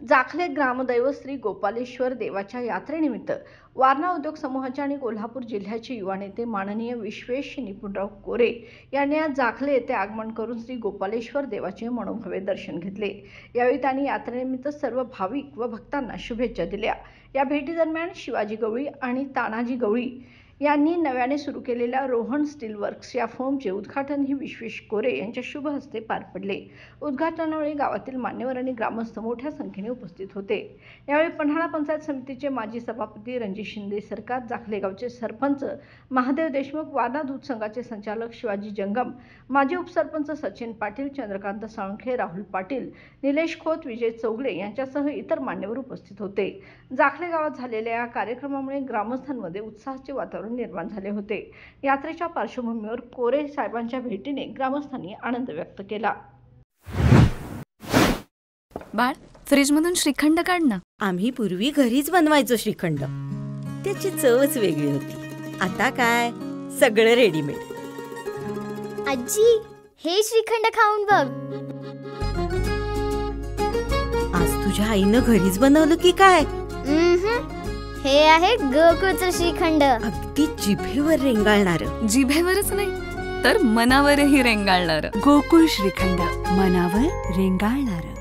जाखले ग्रामदैव श्री गोपालेश्वर देवाच्या यात्रेनिमित्त वारणा उद्योग समूहाचे आणि कोल्हापूर जिल्ह्याचे युवा नेते माननीय विश्वेश निपुणराव कोरे यांनी आज जाखले येथे आगमन करून श्री गोपालेश्वर देवाचे मनोभावे दर्शन घेतले। यावेळी त्यांनी यात्रेनिमित्त सर्व भाविक व भक्तांना शुभेच्छा दिल्या। या भेटीदरम्यान शिवाजी गवळी आणि तानाजी गवळी यांनी नव्याने सुरू केलेल्या रोहन स्टील वर्क्स या फर्मचे उद्घाटनही विश्वेश कोरे यांच्या शुभ हस्ते पार पडले। उद्घाटनावेळी गावातील मान्यवर आणि ग्रामस्थ मोठ्या संख्येने उपस्थित होते। यावेळी पन्हाळा पंचायत समितीचे माजी सभापती रणजित शिंदे सरकार, जाखले गावचे सरपंच महादेव देशमुख, वारणा दूध संघाचे संचालक शिवाजी जंगम, माजी उपसरपंच सचिन पाटील, चंद्रकांत साळुंखे, राहुल पाटील, निलेश खोत, विजय चौगले यांच्यासह इतर मान्यवर उपस्थित होते। जाखले गावात झालेल्या या कार्यक्रमामुळे ग्रामस्थांमध्ये उत्साहाचे वातावरण निर्माण झाले होते। यात्रेच्या पार्श्वभूमीवर कोरे साहेबांच्या भेटीने ग्रामस्थांनी आनंद व्यक्त केला। बाळ, फ्रीजमधून श्रीखंड काढ ना। आम्ही पूर्वी घरीच बनवायचो श्रीखंड, त्याची चवच वेगळी होती। आता काय सगळं रेडीमेड। आजी, हे श्रीखंड खाऊन बघ। आज तुझ्या आईनं घरीच बनवलं की काय? हे आहे गोकुळचं श्रीखंड। अगदी जिभेवर रेंगाळणारं। जिभेवरच नाही तर मनावरही रेंगाळणारं। गोकुळ श्रीखंड, मनावर रेंगाळणारं।